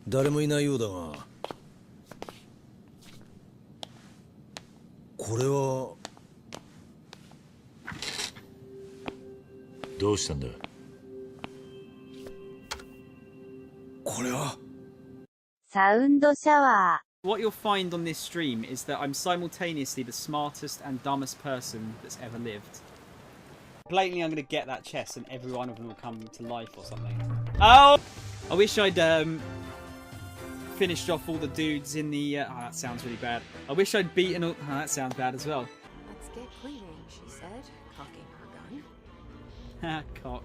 誰もいないようだが。これは。どうしたんだ？これは。サウンドシャワー。 What you'll find on this stream is that I'm simultaneously the smartest and dumbest person that's ever lived. Blatantly, I'm going to get that chest and every one of them will come to life or something. Oh! I wish I'd finished off all the dudes in the... oh, that sounds really bad. I wish I'd beaten all... Oh, that sounds bad as well. Let's get cleaning, she said, cocking her gun. Ha, cock.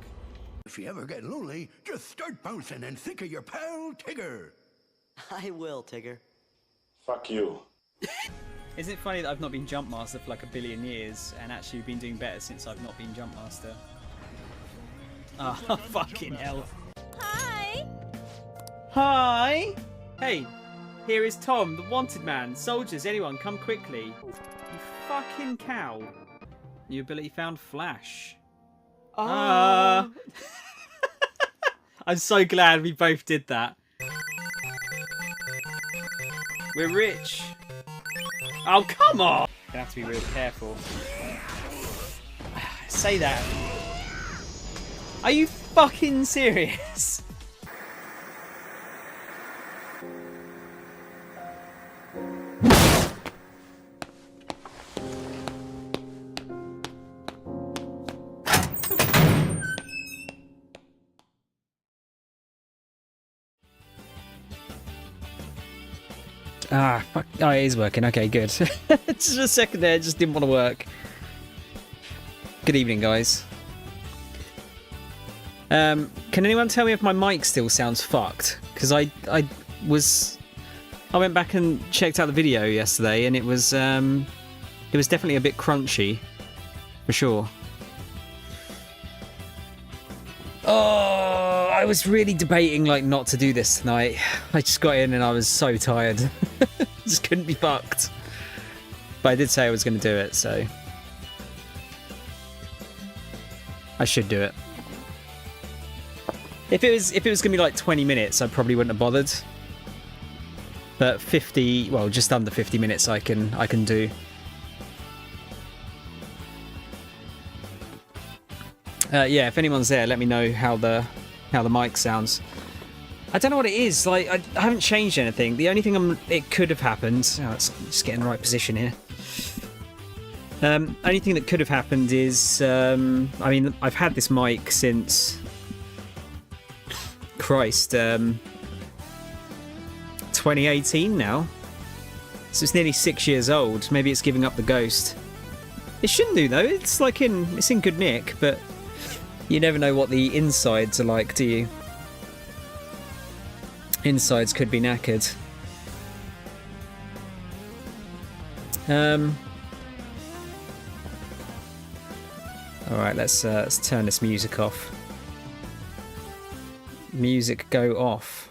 If you ever get lonely, just start bouncing and think of your pal Tigger. I will, Tigger. Fuck you. Isn't it funny that I've not been Jump Master for like a billion years and actually been doing better since I've not been Jump Master? Oh, fucking hell. Hi! Hi! Hey, here is Tom, the wanted man. Soldiers, anyone, come quickly. You fucking cow. New ability found, Flash. I'm so glad we both did that. We're rich. Oh, come on! Gonna have to be real careful. Say that. Are you fucking serious? Ah, fuck. Oh, it is working. Okay, good. Just a second there, it just didn't want to work. Good evening, guys. Can anyone tell me if my mic still sounds fucked? Because I went back and checked out the video yesterday, and it was definitely a bit crunchy, for sure. Oh, I was really debating like not to do this tonight. I just got in and I was so tired. Just couldn't be fucked. But I did say I was going to do it, so I should do it. If it was going to be like 20 minutes, I probably wouldn't have bothered. But 50, well, just under 50 minutes, I can do. Yeah, if anyone's there, let me know how the mic sounds. I don't know what it is. Like, I haven't changed anything. The only thing it could have happened. Oh, let's just get in the right position here. Only thing that could have happened is, I mean, I've had this mic since Christ, 2018 now. So it's nearly 6 years old. Maybe it's giving up the ghost. It shouldn't do though. It's like it's in good nick, but you never know what the insides are like, do you? Insides could be knackered. All right, let's turn this music off. Music go off.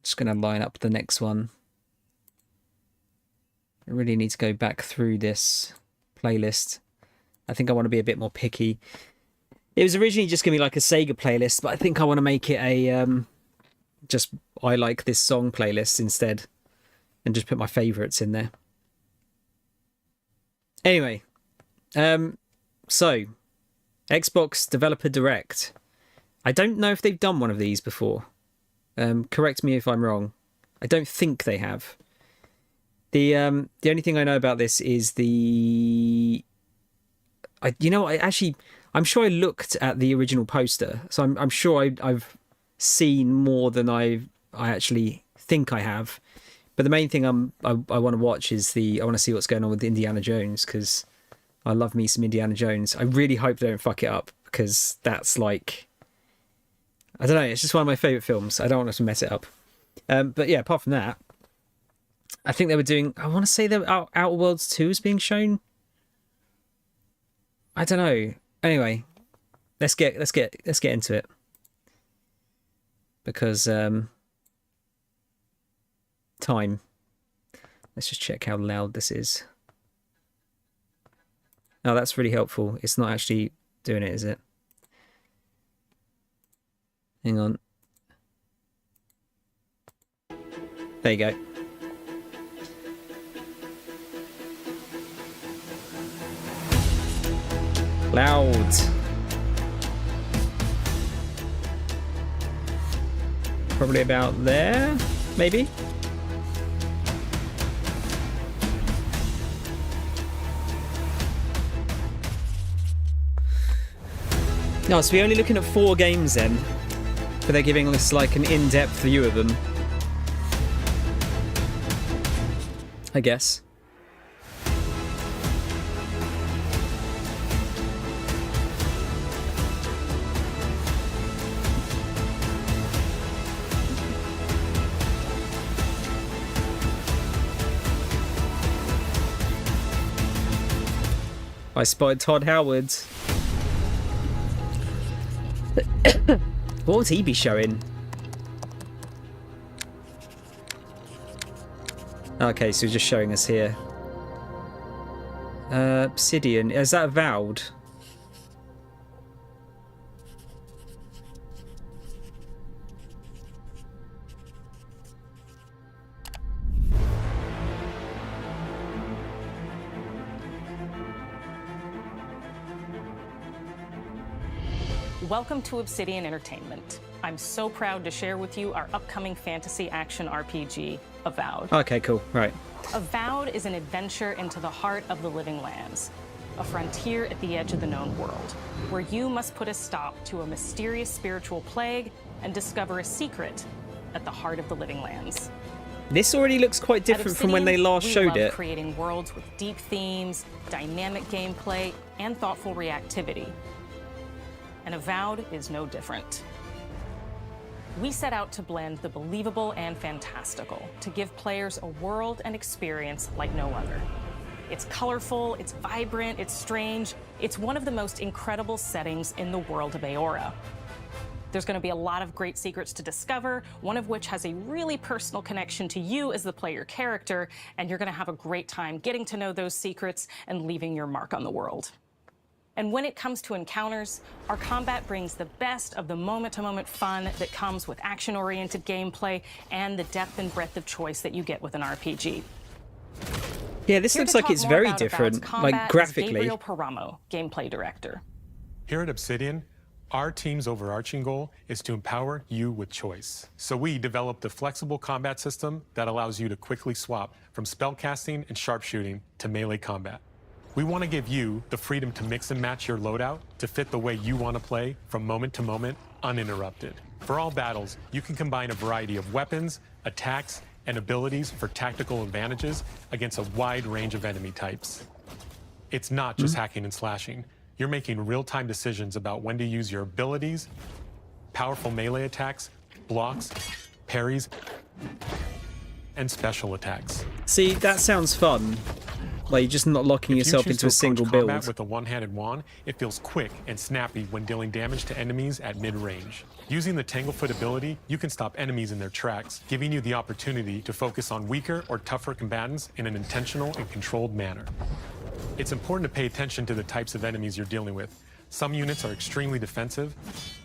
Just gonna line up the next one. I really need to go back through this playlist. I think I want to be a bit more picky. It was originally just gonna be like a Sega playlist, but I think I want to make it a just I like this song playlist instead, and just put my favourites in there. Anyway, so Xbox Developer Direct. I don't know if they've done one of these before. Correct me if I'm wrong. I don't think they have. The only thing I know about this is I'm sure I looked at the original poster, so I'm sure I've seen more than I actually think I have. But the main thing I want to watch is I want to see what's going on with Indiana Jones, because I love me some Indiana Jones. I really hope they don't fuck it up, because that's like, I don't know, it's just one of my favourite films. I don't want to mess it up. But yeah, apart from that, I think they were doing, I want to say that Outer Worlds 2 is being shown. I don't know. Anyway, let's get into it. Because time. Let's just check how loud this is. Oh, that's really helpful. It's not actually doing it, is it? Hang on. There you go. Loud. Probably about there, maybe? No, so we're only looking at 4 games then, but they're giving us like an in-depth view of them, I guess. I spotted Todd Howard. What would he be showing? Okay, so he's just showing us here. Obsidian. Is that Avowed? Welcome to Obsidian Entertainment. I'm so proud to share with you our upcoming fantasy action RPG, Avowed. Okay, cool. Right. Avowed is an adventure into the heart of the living lands, a frontier at the edge of the known world, where you must put a stop to a mysterious spiritual plague and discover a secret at the heart of the living lands. This already looks quite different from when they last showed it. Creating worlds with deep themes, dynamic gameplay, and thoughtful reactivity. And Avowed is no different. We set out to blend the believable and fantastical to give players a world and experience like no other. It's colorful, it's vibrant, it's strange. It's one of the most incredible settings in the world of Aora. There's going to be a lot of great secrets to discover, one of which has a really personal connection to you as the player character, and you're going to have a great time getting to know those secrets and leaving your mark on the world. And when it comes to encounters, our combat brings the best of the moment-to-moment fun that comes with action-oriented gameplay and the depth and breadth of choice that you get with an RPG. Yeah, this looks like it's very different, like graphically. Gabriel Paramo, gameplay director. Here at Obsidian, our team's overarching goal is to empower you with choice. So we developed a flexible combat system that allows you to quickly swap from spellcasting and sharpshooting to melee combat. We want to give you the freedom to mix and match your loadout to fit the way you want to play from moment to moment, uninterrupted. For all battles, you can combine a variety of weapons, attacks, and abilities for tactical advantages against a wide range of enemy types. It's not just hacking and slashing. You're making real-time decisions about when to use your abilities, powerful melee attacks, blocks, parries, and special attacks. See, that sounds fun. Like, you're just not locking yourself into a single build. With a one-handed wand, it feels quick and snappy when dealing damage to enemies at mid-range. Using the Tanglefoot ability, you can stop enemies in their tracks, giving you the opportunity to focus on weaker or tougher combatants in an intentional and controlled manner. It's important to pay attention to the types of enemies you're dealing with. Some units are extremely defensive,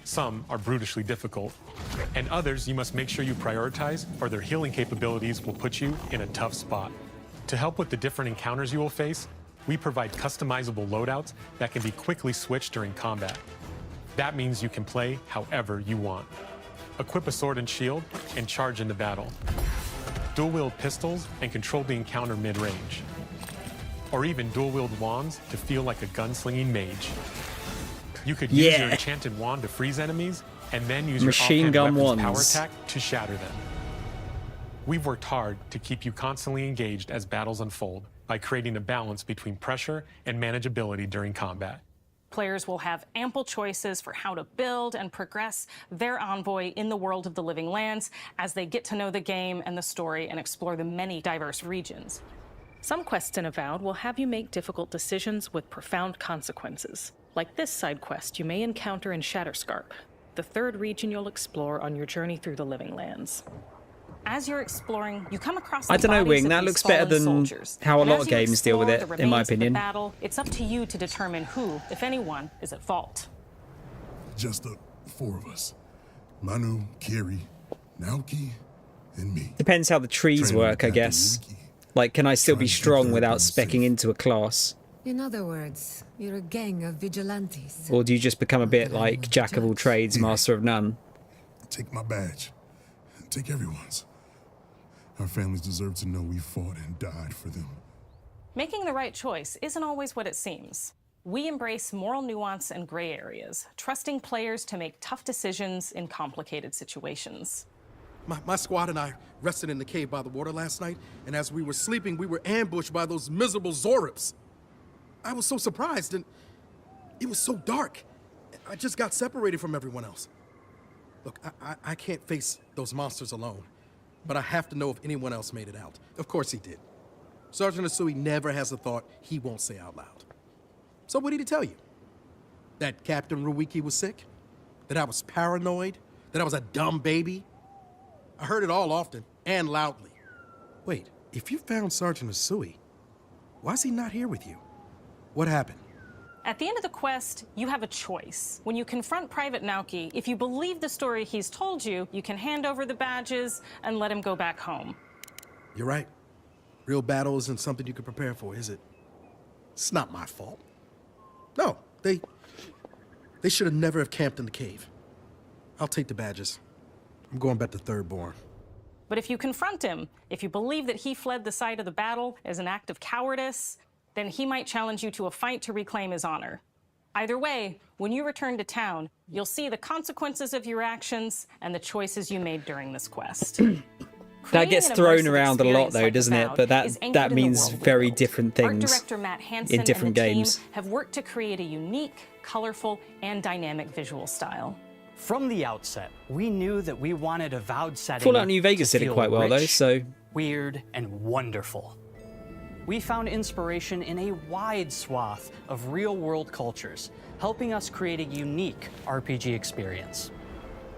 some are brutishly difficult, and others you must make sure you prioritize, or their healing capabilities will put you in a tough spot. To help with the different encounters you will face, we provide customizable loadouts that can be quickly switched during combat. That means you can play however you want. Equip a sword and shield and charge into battle. Dual-wield pistols and control the encounter mid-range. Or even dual-wield wands to feel like a gunslinging mage. You could use your enchanted wand to freeze enemies, and then use machine your gun weapon's wands power attack to shatter them. We've worked hard to keep you constantly engaged as battles unfold by creating a balance between pressure and manageability during combat. Players will have ample choices for how to build and progress their envoy in the world of the living lands as they get to know the game and the story and explore the many diverse regions. Some quests in Avowed will have you make difficult decisions with profound consequences, like this side quest you may encounter in Shatterscarp, the third region you'll explore on your journey through the living lands. As you're exploring, you come across I the don't know, bodies Wing. of That these looks better fallen than soldiers. how a And lot as of you games deal with explore it, the in my remains of the opinion. battle, it's up to you to determine who, if anyone, is at fault. Just the 4 of us. Manu, Kiri, Naoki, and me. Depends how the trees Training work, I Captain guess. Ruiki. Like, can I still Trying be to keep strong the without Earthbound speccing safe. into a class? In other words, you're a gang of vigilantes. Or do you just become a bit Not that like anyone Jack of all judge. trades, master of none? Take my badge. Take everyone's. Our families deserve to know we fought and died for them. Making the right choice isn't always what it seems. We embrace moral nuance and gray areas, trusting players to make tough decisions in complicated situations. My squad and I rested in the cave by the water last night, and as we were sleeping, we were ambushed by those miserable Zorips. I was so surprised, and it was so dark. I just got separated from everyone else. Look, I can't face those monsters alone, but I have to know if anyone else made it out. Of course he did. Sergeant Asui never has a thought he won't say out loud. So what did he tell you? That Captain Ruiki was sick? That I was paranoid? That I was a dumb baby? I heard it all often and loudly. Wait, if you found Sergeant Asui, why is he not here with you? What happened? At the end of the quest, you have a choice. When you confront Private Naoki, if you believe the story he's told you, you can hand over the badges and let him go back home. You're right. Real battle isn't something you can prepare for, is it? It's not my fault. No, they should have never have camped in the cave. I'll take the badges. I'm going back to Third Born. But if you confront him, if you believe that he fled the site of the battle as an act of cowardice, then he might challenge you to a fight to reclaim his honor. Either way, when you return to town, you'll see the consequences of your actions and the choices you made during this quest. That gets thrown around a lot, though, doesn't it? But that means very different Art things director Matt Hansen in different and the games. team have worked to create a unique, colorful, and dynamic visual style. From the outset, we knew that we wanted a Avowed setting. Fallout New Vegas to did it feel quite well, though, rich, so... weird, and wonderful. We found inspiration in a wide swath of real-world cultures, helping us create a unique RPG experience.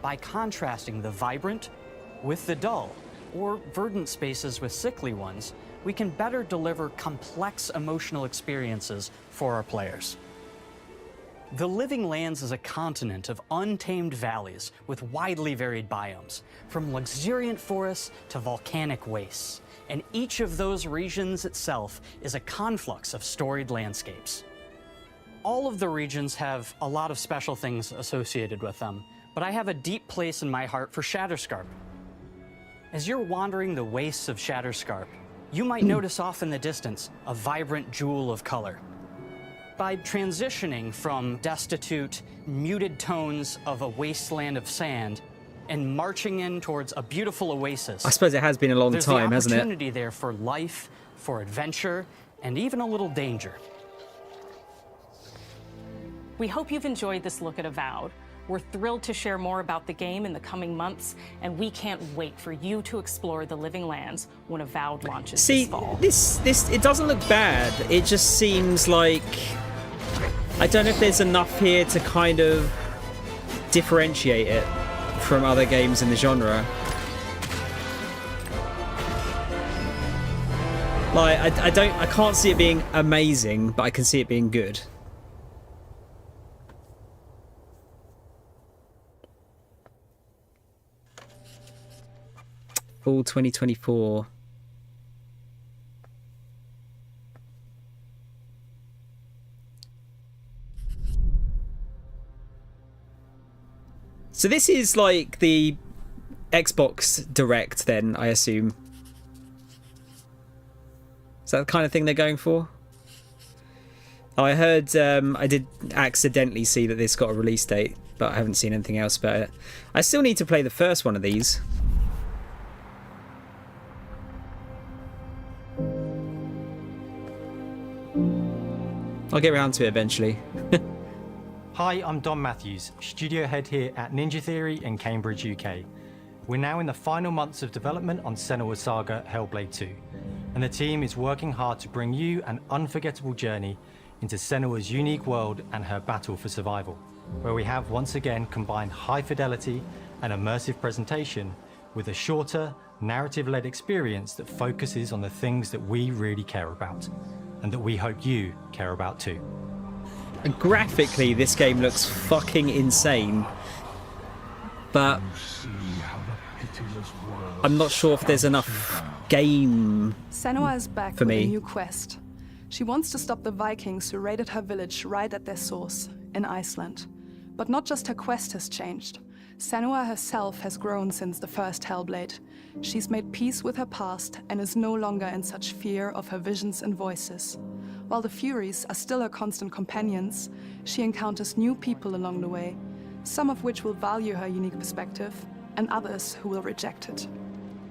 By contrasting the vibrant with the dull, or verdant spaces with sickly ones, we can better deliver complex emotional experiences for our players. The Living Lands is a continent of untamed valleys with widely varied biomes, from luxuriant forests to volcanic wastes, and each of those regions itself is a conflux of storied landscapes. All of the regions have a lot of special things associated with them, but I have a deep place in my heart for Shatterscarp. As you're wandering the wastes of Shatterscarp, you might notice off in the distance a vibrant jewel of color. By transitioning from destitute, muted tones of a wasteland of sand and marching in towards a beautiful oasis, I suppose it has been a long time, hasn't it? There's the opportunity there for life, for adventure, and even a little danger. We hope you've enjoyed this look at Avowed. We're thrilled to share more about the game in the coming months, and we can't wait for you to explore the Living Lands when Avowed launches this fall. this it doesn't look bad. It just seems like I don't know if there's enough here to kind of differentiate it from other games in the genre. Like I can't see it being amazing, but I can see it being good. Fall 2024. So this is like the Xbox Direct then, I assume. Is that the kind of thing they're going for? Oh, I heard, I did accidentally see that this got a release date, but I haven't seen anything else about it. I still need to play the first one of these. I'll get around to it eventually. Hi, I'm Don Matthews, studio head here at Ninja Theory in Cambridge, UK. We're now in the final months of development on Senua's Saga Hellblade 2, and the team is working hard to bring you an unforgettable journey into Senua's unique world and her battle for survival, where we have once again combined high fidelity and immersive presentation with a shorter, narrative-led experience that focuses on the things that we really care about, and that we hope you care about too. And graphically, this game looks fucking insane. But I'm not sure if there's enough game Senua is back for with me. a new quest. She wants to stop the Vikings who raided her village right at their source, in Iceland. But not just her quest has changed. Senua herself has grown since the first Hellblade. She's made peace with her past and is no longer in such fear of her visions and voices. While the Furies are still her constant companions, she encounters new people along the way, some of which will value her unique perspective, and others who will reject it.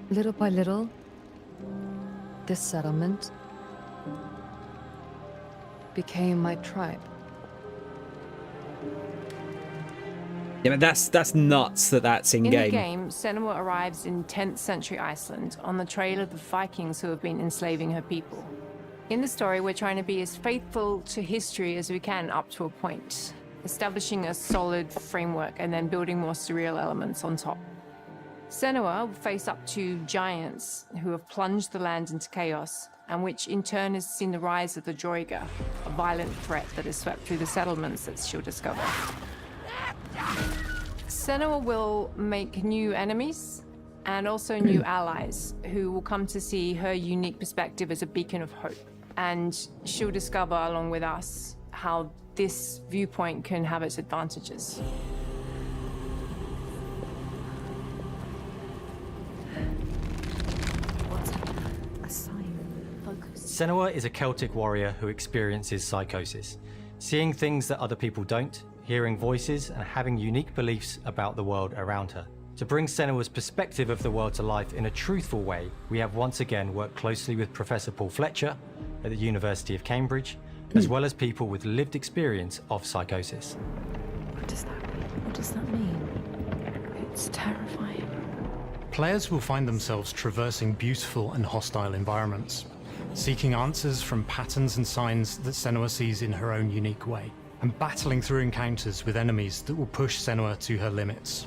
Little by little, this settlement became my tribe. Yeah, but that's nuts that that's in In game. the game, Senua arrives in 10th century Iceland on the trail of the Vikings who have been enslaving her people. In the story, we're trying to be as faithful to history as we can up to a point, establishing a solid framework and then building more surreal elements on top. Senua will face up to giants who have plunged the land into chaos, and which in turn has seen the rise of the Droiga, a violent threat that has swept through the settlements that she'll discover. Senua will make new enemies and also new allies who will come to see her unique perspective as a beacon of hope. And she'll discover, along with us, how this viewpoint can have its advantages. Senua is a Celtic warrior who experiences psychosis, seeing things that other people don't, hearing voices, and having unique beliefs about the world around her. To bring Senua's perspective of the world to life in a truthful way, we have once again worked closely with Professor Paul Fletcher at the University of Cambridge, as well as people with lived experience of psychosis. What does that mean? What does that mean? It's terrifying. Players will find themselves traversing beautiful and hostile environments, seeking answers from patterns and signs that Senua sees in her own unique way, and battling through encounters with enemies that will push Senua to her limits.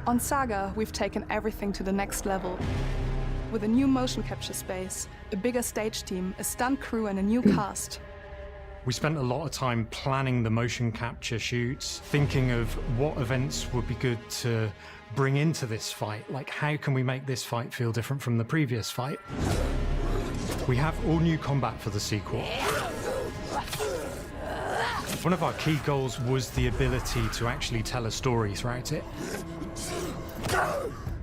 On Saga, we've taken everything to the next level. With a new motion capture space, a bigger stage team, a stunt crew, and a new cast. We spent a lot of time planning the motion capture shoots, thinking of what events would be good to bring into this fight. Like, how can we make this fight feel different from the previous fight? We have all new combat for the sequel. One of our key goals was the ability to actually tell a story throughout it.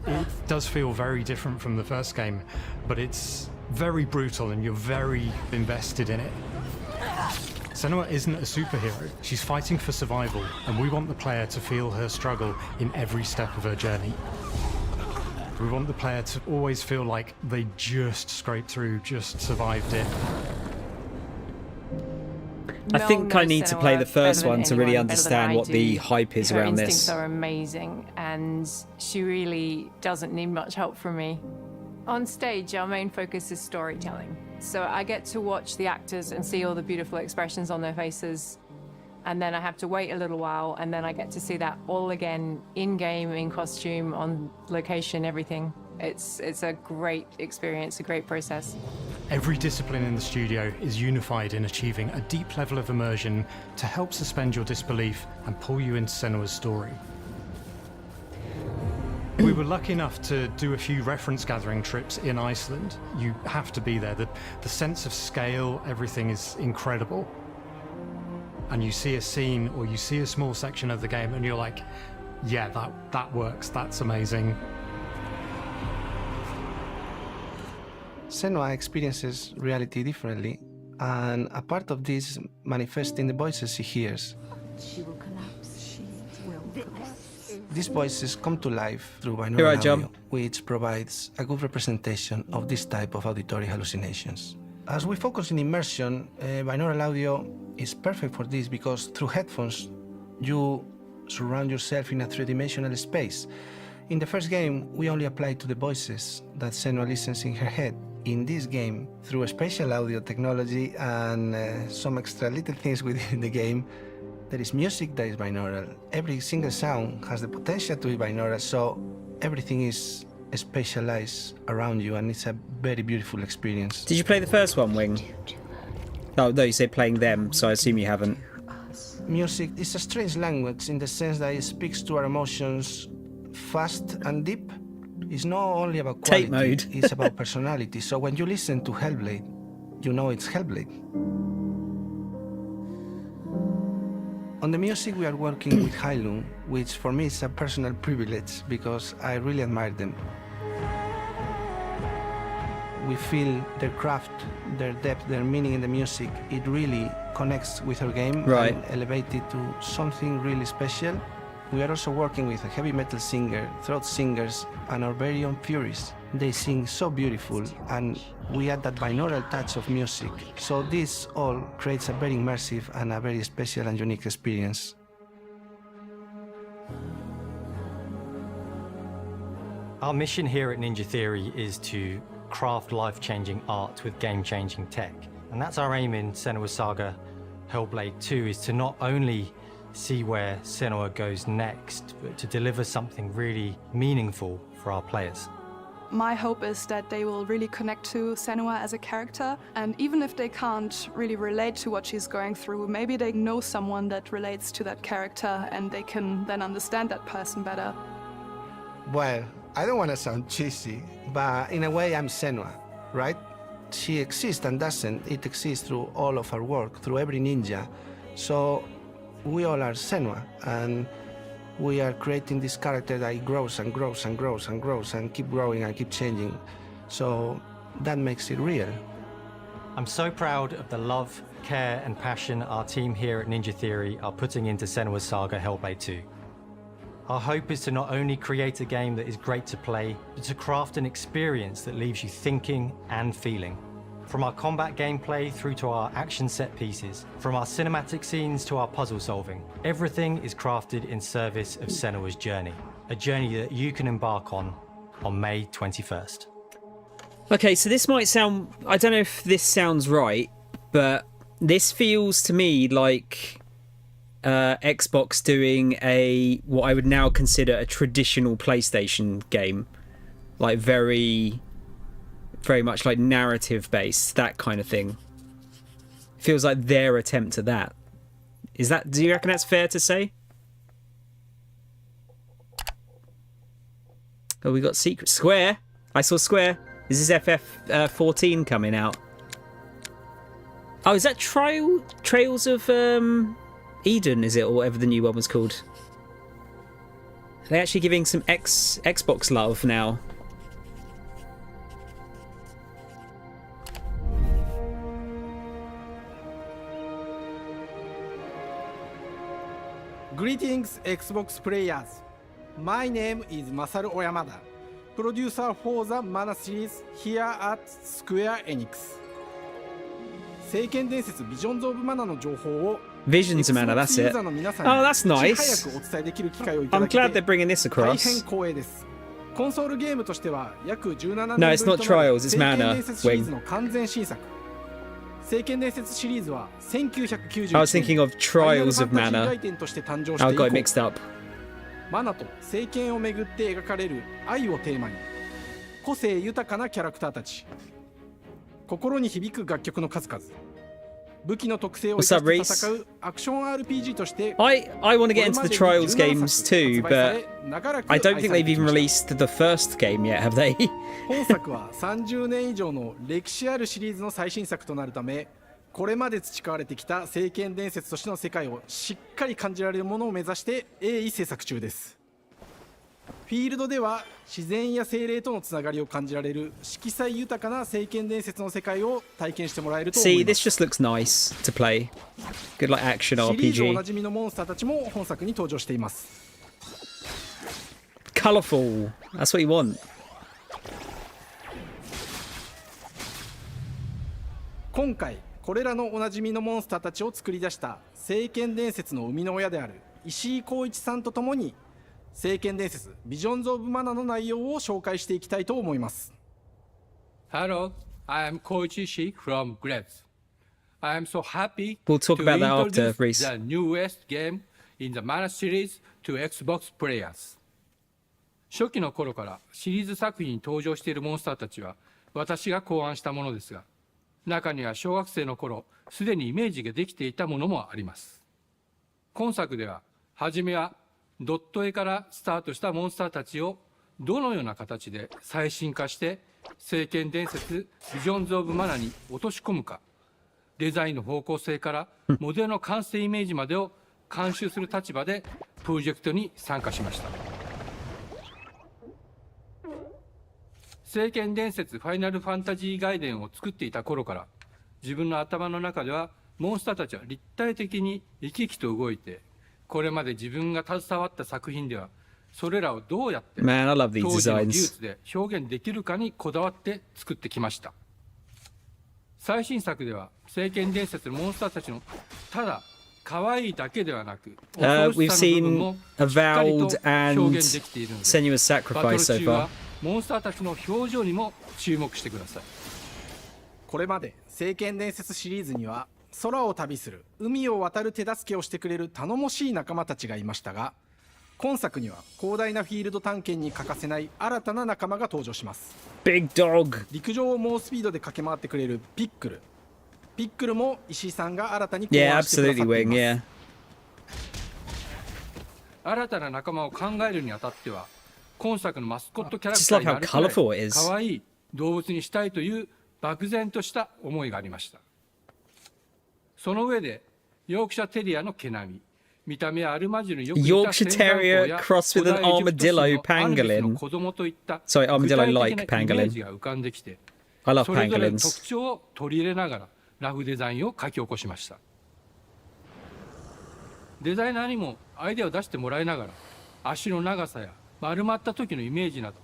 It does feel very different from the first game, but it's very brutal and you're very invested in it. Senua isn't a superhero. She's fighting for survival, and we want the player to feel her struggle in every step of her journey. We want the player to always feel like they just scraped through, just survived it. I think I need to play the first one to really understand what the hype is around this. Her instincts are amazing, and she really doesn't need much help from me. On stage, our main focus is storytelling. So I get to watch the actors and see all the beautiful expressions on their faces. And then I have to wait a little while, and then I get to see that all again, in-game, in costume, on location, everything. It's a great experience, a great process. Every discipline in the studio is unified in achieving a deep level of immersion to help suspend your disbelief and pull you into Senua's story. We were lucky enough to do a few reference gathering trips in Iceland. You have to be there. The sense of scale, everything is incredible. And you see a scene or you see a small section of the game and you're like, yeah, that works, that's amazing. Senua experiences reality differently, and a part of this manifests in the voices she hears. She will collapse. She will collapse. These voices come to life through binaural You're right, audio, John. which provides a good representation of this type of auditory hallucinations. As we focus in immersion, binaural audio is perfect for this because through headphones, you surround yourself in a three-dimensional space. In the first game, we only applied to the voices that Senua listens in her head, in this game, through spatial audio technology and some extra little things within the game, there is music that is binaural. Every single sound has the potential to be binaural, so everything is spatialized around you, and it's a very beautiful experience. Did you play the first one, Wing? Oh, no, you said playing them, so I assume you haven't. Music is a strange language in the sense that it speaks to our emotions fast and deep. It's not only about quality, Tape mode. It's about personality. So when you listen to Hellblade, you know it's Hellblade. On the music, we are working with Heilung, which for me is a personal privilege because I really admire them. We feel their craft, their depth, their meaning in the music. It really connects with our game and elevates it to something really special. We are also working with a heavy metal singer, throat singers, and our very own Furies. They sing so beautiful, and we add that binaural touch of music. So this all creates a very immersive and a very special and unique experience. Our mission here at Ninja Theory is to craft life-changing art with game-changing tech. And that's our aim in Senua's Saga Hellblade 2, is to not only see where Senua goes next, but to deliver something really meaningful for our players. My hope is that they will really connect to Senua as a character, and even if they can't really relate to what she's going through, maybe they know someone that relates to that character and they can then understand that person better. Well, I don't want to sound cheesy, but in a way I'm Senua, right? She exists and doesn't. It exists through all of our work, through every ninja. So we all are Senua, and we are creating this character that grows and grows and grows and grows and keep growing and keep changing. So that makes it real. I'm so proud of the love, care, and passion our team here at Ninja Theory are putting into Senua's Saga Hellblade 2. Our hope is to not only create a game that is great to play, but to craft an experience that leaves you thinking and feeling. From our combat gameplay through to our action set pieces, from our cinematic scenes to our puzzle solving, everything is crafted in service of Senua's journey, a journey that you can embark on May 21st. Okay, so this might sound... I don't know if this sounds right, but this feels to me like Xbox doing what I would now consider a traditional PlayStation game. Like very much like narrative based, that kind of thing. Feels like their attempt at that. Do you reckon that's fair to say? Oh, we got Secret Square. I saw Square. Is this FF14 coming out? Oh, is that Trails of Eden, is it, or whatever the new one was called? They're actually giving some Xbox love now. Greetings, Xbox players. My name is Masaru Oyamada, producer for the Mana series here at Square Enix. 聖剣伝説 Visions of Mana の情報を Visions of Mana, that's it. Oh, that's nice. I'm glad they're bringing this across. No, it's not Trials, it's Mana, Wing. I was thinking of Trials of Mana. I got it mixed up. マナと聖剣をめぐって描かれる愛をテーマに、個性豊かなキャラクターたち、心に響く楽曲の数々、武器の特性を生かして戦うアクション RPG として I want to get into the Trials games too, but I don't think they've even released the first game yet, have they? 本作は30年以上の歴史あるシリーズの最新作となるため、これまで培われてきた聖剣伝説としての世界をしっかり感じられるものを目指して鋭意制作中です。フィールドでは自然や精霊とのつながりを感じられる色彩豊かな聖剣伝説の世界を体験してもらえると思います。See, this just looks nice to play. Good like action RPG. シリーズおなじみのモンスターたちも本作に登場しています。Colourful. That's what you want. 今回これらのおなじみのモンスターたちを作り出した聖剣伝説の生みの親である石井浩一さんとともに聖剣伝説 Visions of Mana の内容を紹介していきたいと思います。 Hello, I am Koichi Shi from Gretz. I am so happy We'll talk to about that after, introduce Reese. the newest game in the Mana series to Xbox players. 初期の頃からシリーズ作品に登場しているモンスターたちは私が考案したものですが、中には小学生の頃すでにイメージができていたものもあります。今作では初めはドット絵からスタートしたモンスターたちをどのような形で最新化して聖剣伝説ビジョンズ・オブ・マナに落とし込むか、デザインの方向性からモデルの完成イメージまでを監修する立場でプロジェクトに参加しました。聖剣伝説ファイナルファンタジー外伝を作っていた頃から自分の頭の中ではモンスターたちは立体的に生き生きと動いて、これまで自分が携わった作品ではそれらをどうやって当時の技術で表現できるかにこだわって作ってきました。最新作では聖剣伝説のモンスターたちのただ可愛いだけではなく、we've seen Avowed and Senua's Sacrifice so far. モンスターたちの表情にも注目してください。これまで聖剣伝説シリーズには空を旅する、海を渡る手助けをしてくれる頼もしい仲間たちがいましたが、今作には広大なフィールド探検に欠かせない新たな仲間が登場します。 Big Dog。 陸上を猛スピードで駆け回ってくれるピックル。ピックルも石井さんが新たに考案してくださっています。Yeah, absolutely, Wing, yeah. 新たな仲間を考えるにあたっては、今作のマスコットキャラクターになるくらい可愛い動物にしたいという漠然とした思いがありました。その上でヨークシャテリアの毛並み、見た目はアルマジルによく似た Yorkshire Terrier crossed with an armadillo pangolin. Sorry, armadillo-like pangolin. I love それぞれの pangolins. 特徴を取り入れながらラフデザインを書き起こしました。デザイナーにもアイデアを出してもらいながら、足の長さや丸まった時のイメージなど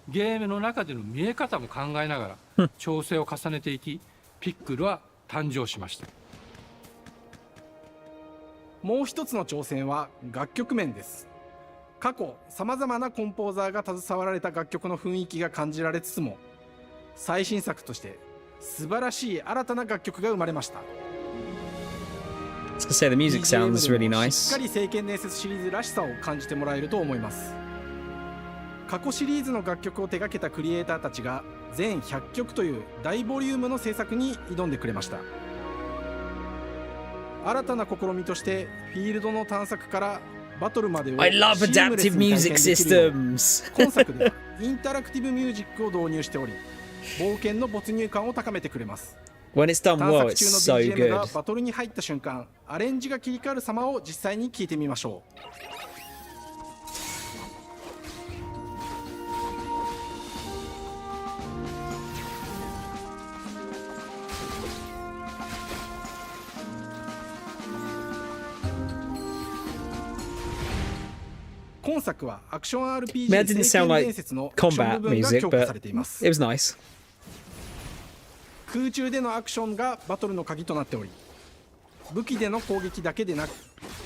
ゲームの中での見え方も考えながら調整を重ねていき、ピックルは誕生しました。もう一つの挑戦は楽曲面です。過去さまざまなコンポーザーが携わられた楽曲の雰囲気が感じられつつも、最新作として素晴らしい新たな楽曲が生まれました。 I was gonna say the music sounds really しっか nice. り聖剣伝説シリーズらしさを感じてもらえると思います。過去シリーズの楽曲を手掛けたクリエイターたちが全100曲という大ボリュームの制作に挑んでくれました。新たな試みとしてフィールドの探索からバトルまでを I love シームレス adaptive に体 music 験できるよう systems. 今作ではインタラクティブミュージックを導入しており、冒険の没入感を高めてくれます。 When it's done 探 well, 索 it's 中の so BGM が good. バトルに入った瞬間、アレンジが切り替わる様を実際に聞いてみましょう。今作はアクション RPG I mean, that didn't 聖 sound 剣 like 伝説のアクション combat 部分が music, 強化 but されています。 it was nice. 空中でのアクションがバトルの鍵となっており、武器での攻撃だけでなく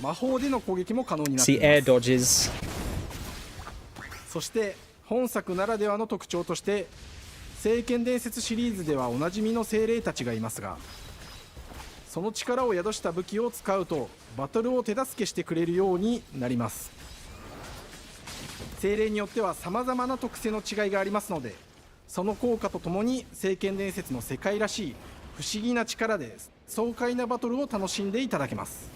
魔法での攻撃も可能になってい See ま air す。 dodges. そして本作ならではの特徴として聖剣伝説シリーズではおなじみの精霊たちがいますが、その力を宿した武器を使うとバトルを手助けしてくれるようになります。精霊によっては様々な特性の違いがありますので、その効果とともに聖剣伝説の世界らしい不思議な力で爽快なバトルを楽しんでいただけます。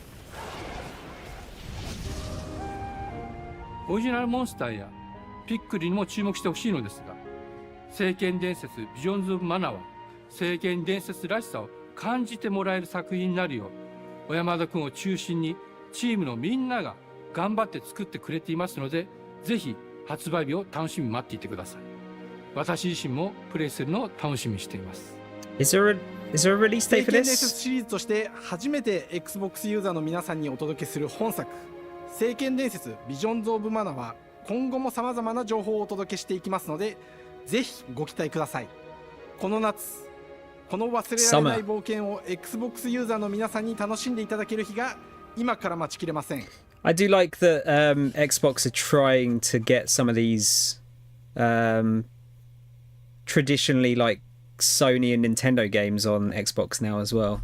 オリジナルモンスターやピックルにも注目してほしいのですが、聖剣伝説ビジョンズ・オブ・マナは聖剣伝説らしさを感じてもらえる作品になるよう、小山田君を中心にチームのみんなが頑張って作ってくれていますので、ぜひ発売日を楽しみに待っていてください。私自身もプレイするのを楽しみにしています。Is there a release 聖 date for 剣伝説 this? シリーズとして初めて Xbox ユーザーの皆さんにお届けする本作聖剣伝説ビジョンズ・オブ・マナは今後も様々な情報をお届けしていきますので、ぜひご期待ください。この夏、この忘れられない冒険を Xbox ユーザーの皆さんに楽しんでいただける日が今から待ちきれません。 I do like that Xbox are trying to get some of these traditionally like Sony and Nintendo games on Xbox now as well.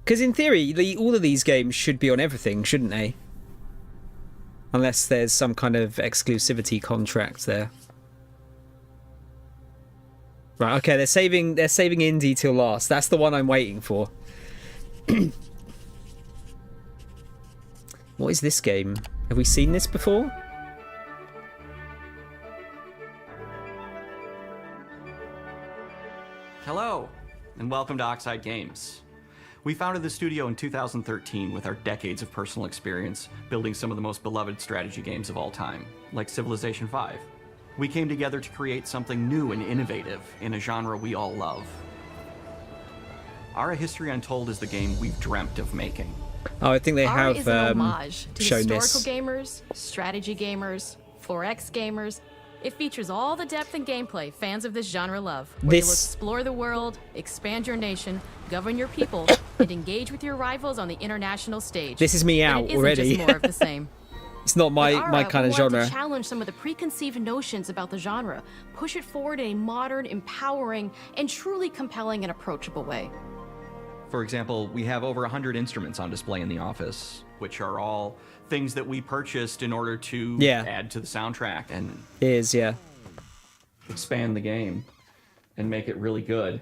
Because in theory, all of these games should be on everything, shouldn't they? Unless there's some kind of exclusivity contract there. Right, okay, they're saving indie till last. That's the one I'm waiting for. What is this game? Have we seen this before? Hello, and welcome to Oxide Games. We founded the studio in 2013 with our decades of personal experience building some of the most beloved strategy games of all time, like Civilization V. We came together to create something new and innovative in a genre we all love. Our History Untold is the game we've dreamt of making. Oh, I think they Ara have is an homage to shown historical this. gamers, strategy gamers, 4X gamers. It features all the depth and gameplay fans of this genre love. Where you'll explore the world, expand your nation, govern your people, and engage with your rivals on the international stage. This is me out and it isn't already. Just more of the same. It's not my kind of we genre. want to challenge some of the preconceived notions about the genre, push it forward in a modern, empowering, and truly compelling and approachable way. For example, we have over 100 instruments on display in the office, which are all things that we purchased in order to add to the soundtrack and expand the game and make it really good.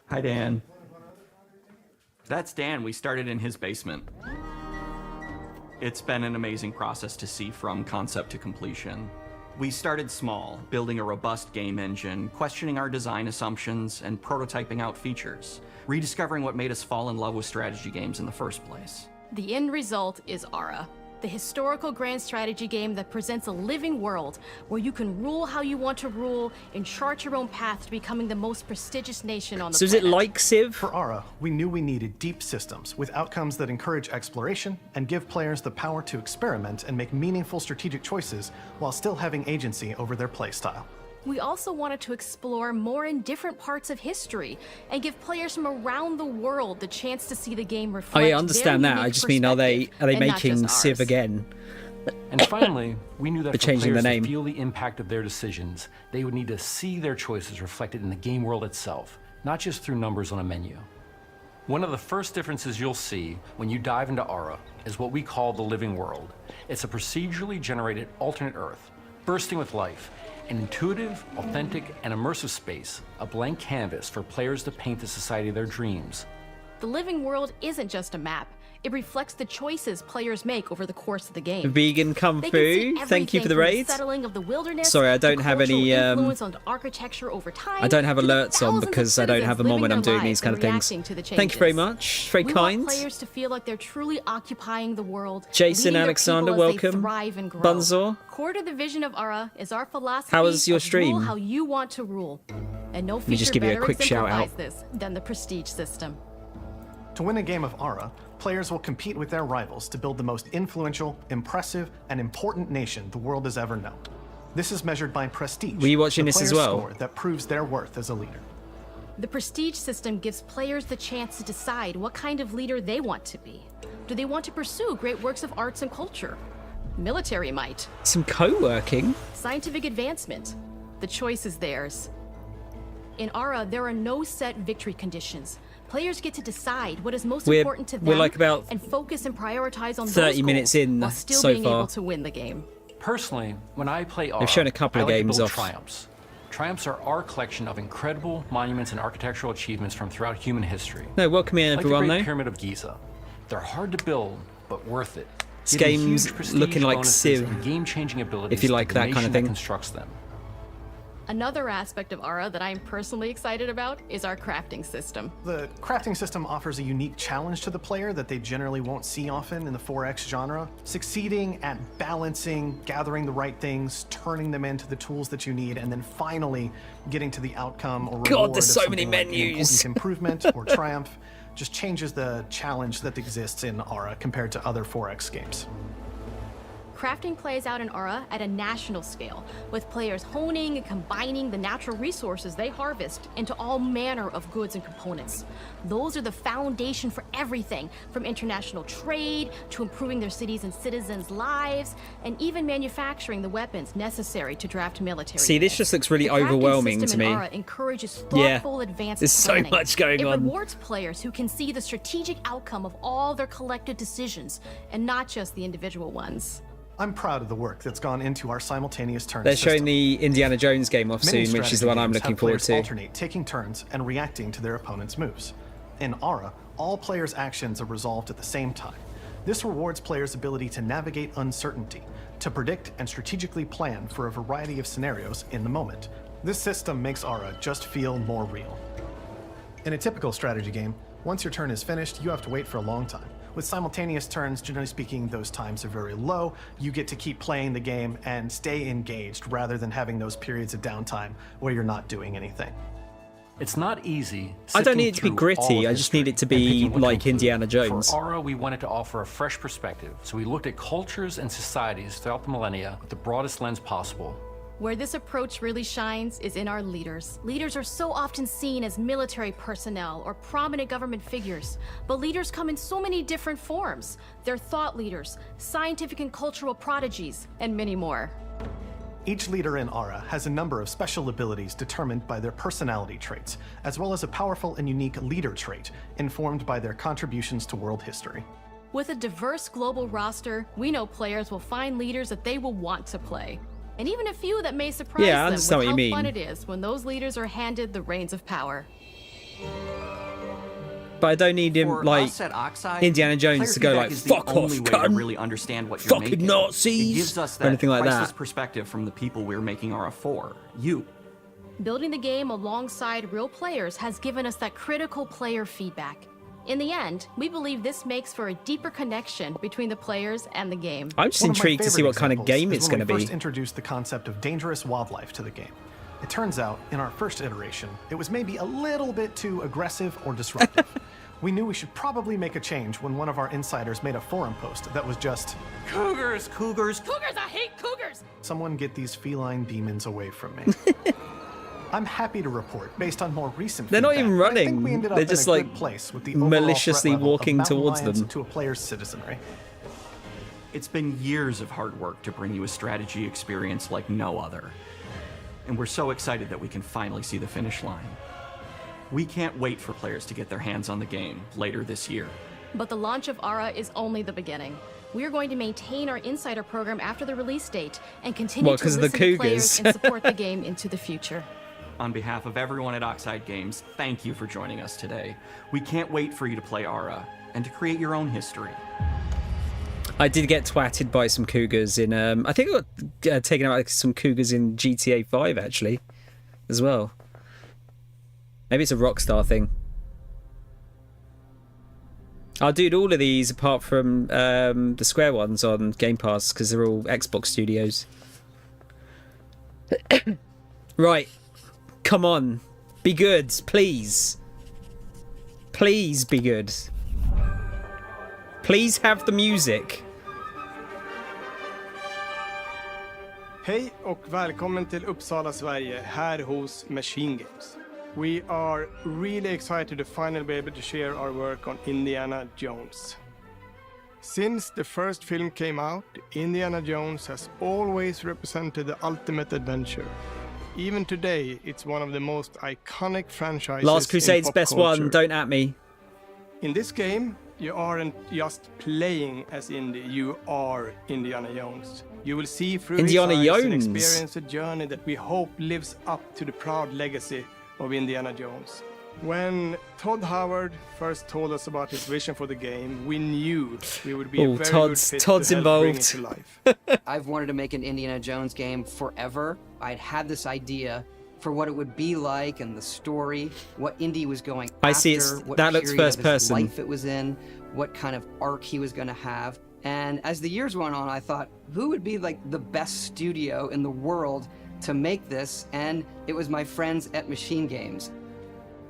Hi, Dan. That's Dan. We started in his basement. It's been an amazing process to see from concept to completion. We started small, building a robust game engine, questioning our design assumptions, and prototyping out features, rediscovering what made us fall in love with strategy games in the first place. The end result is Ara, the historical grand strategy game that presents a living world where you can rule how you want to rule and chart your own path to becoming the most prestigious nation on the planet. So is it like Civ? For Ara, we knew we needed deep systems with outcomes that encourage exploration and give players the power to experiment and make meaningful strategic choices while still having agency over their playstyle. We also wanted to explore more in different parts of history and give players from around the world the chance to see the game reflect. Oh yeah, I understand their that. I unique just mean, are they perspective, and not making just Civ ours. again? And finally, we knew that They're for changing the players name. to feel the impact of their decisions, they would need to see their choices reflected in the game world itself, not just through numbers on a menu. One of the first differences you'll see when you dive into Ara is what we call the living world. It's a procedurally generated alternate Earth, bursting with life, an intuitive, authentic, and immersive space, a blank canvas for players to paint the society of their dreams. The living world isn't just a map. It reflects the choices players make over the course of the game. Vegan Kung They can see Fu, thank you for the everything from raid. settling of the wilderness, Sorry, I don't to have any, cultural influence on architecture over time, I don't have to the alerts on thousands of because I don't have them citizens on when I'm living their doing these lives kind and of things. reacting to the Thank you very changes. much. Very We kind. want players to feel like they're truly occupying the world. Jason leading their Alexander, people as they welcome. thrive and grow. Bunzor. Core to the vision of Ara is our philosophy How was your of stream? rule how you want to rule. And no Let me just feature give you a better quick shout exemplifies out. this than the prestige system. To win a game of Ara, players will compete with their rivals to build the most influential, impressive, and important nation the world has ever known. This is measured by prestige. Were you watching the this as player's well? score that proves their worth as a leader. The prestige system gives players the chance to decide what kind of leader they want to be. Do they want to pursue great works of arts and culture? Military might? Some co-working. Scientific advancement? The choice is theirs. In Ara, there are no set victory conditions. Players get to decide what is most important to them we're like about and focus and prioritize on 30 those minutes goals in while still so being far. able to win the game. Personally, when I play Ara, They've shown a couple I of like to games build off. triumphs. Triumphs are our collection of incredible monuments and architectural achievements from throughout human history. No, welcome in Like everyone the Great though. Pyramid of Giza. They're hard to build, but worth it. This giving game's huge prestige looking like bonuses Civ, and game-changing abilities if you like to the that kind nation of that thing. constructs them. Another aspect of Ara that I'm personally excited about is our crafting system. The crafting system offers a unique challenge to the player that they generally won't see often in the 4X genre. Succeeding at balancing, gathering the right things, turning them into the tools that you need, and then finally getting to the outcome or reward God, there's of so many something like an menus. important improvement or triumph just changes the challenge that exists in Ara compared to other 4X games. Crafting plays out in Aura at a national scale, with players honing and combining the natural resources they harvest into all manner of goods and components. Those are the foundation for everything, from international trade to improving their cities and citizens' lives, and even manufacturing the weapons necessary to draft military. See, this just looks really overwhelming to me. Aura encourages thoughtful advanced there's so planning. much going on. It rewards players who can see the strategic outcome of all their collective decisions, and not just the individual ones. I'm proud of the work that's gone into our simultaneous turns. They're showing the Indiana Jones game off Many soon, which is the one I'm strategy looking games have forward players to. alternate taking turns and reacting to their opponent's moves. In Aura, all players' actions are resolved at the same time. This rewards players' ability to navigate uncertainty, to predict and strategically plan for a variety of scenarios in the moment. This system makes Aura just feel more real. In a typical strategy game, once your turn is finished, you have to wait for a long time. With simultaneous turns, generally speaking, those times are very low. You get to keep playing the game and stay engaged rather than having those periods of downtime where you're not doing anything. It's not easy. I don't need it to be gritty, I just need it to be like Indiana Jones. For Aura, we wanted to offer a fresh perspective, so we looked at cultures and societies throughout the millennia with the broadest lens possible. Where this approach really shines is in our leaders. Leaders are so often seen as military personnel or prominent government figures, but leaders come in so many different forms. They're thought leaders, scientific and cultural prodigies, and many more. Each leader in Aura has a number of special abilities determined by their personality traits, as well as a powerful and unique leader trait informed by their contributions to world history. With a diverse global roster, we know players will find leaders that they will want to play. And even a few that may surprise Yeah, I them understand with what how you mean. fun it is when those leaders are handed the reins of power. But I don't need him For like us at Oxide, Indiana Jones player to go feedback like, is the fuck off, only way to cunt. really understand what you're Fucking making. Nazis, It gives us or that anything like priceless that. perspective from the people we're making Aura for. You. Building the game alongside real players has given us that critical player feedback. In the end, we believe this makes for a deeper connection between the players and the game. I'm just One of my intrigued to see favorite what kind of examples game is it's when going to we be. first introduced the concept of dangerous wildlife to the game. It turns out, in our first iteration, it was maybe a little bit too aggressive or disruptive. We knew we should probably make a change when one of our insiders made a forum post that was just, Cougars, cougars, Cougars, I hate cougars! someone get these feline demons away from me. I'm happy to report, based on more recent They're not feedback, even that I think running. we ended up They're in just, a like, good place with the overall maliciously threat level of walking mountain towards lions them. to a player's citizenry. It's been years of hard work to bring you a strategy experience like no other. And we're so excited that we can finally see the finish line. We can't wait for players to get their hands on the game later this year. But the launch of Aura is only the beginning. We are going to maintain our insider program after the release date and continue What, to 'cause of the listen to players Cougars? and support the game into the future. On behalf of everyone at Oxide Games, thank you for joining us today. We can't wait for you to play Aura and to create your own history. I did get twatted by some cougars in. I think I got taken out by some cougars in GTA 5 actually, as well. Maybe it's a Rockstar thing. Oh, dude, all of these apart from the Square ones on Game Pass because they're all Xbox studios. Right, come on, be good, please. Please be good. Please have the music. Hej och välkommen till Uppsala, Sverige, här hos Machine Games. We are really excited to finally be able to share our work on Indiana Jones. Since the first film came out, Indiana Jones has always represented the ultimate adventure. Even today, it's one of the most iconic franchises. Last Crusade's in pop best culture. one, don't at me. In this game, you aren't just playing as Indy, you are Indiana Jones. You will see through Indiana his eyes and Jones. experience a journey that we hope lives up to the proud legacy of Indiana Jones. When Todd Howard first told us about his vision for the game, we knew we would be a very good fit Todd's to help bring involved. it to life. I've wanted to make an Indiana Jones game forever. I'd had this idea for what it would be like and the story, what Indy was going I after, see, it's- what that looks period first of his person. life it was in, what kind of arc he was going to have. And as the years went on, I thought, who would be like the best studio in the world to make this? And it was my friends at Machine Games.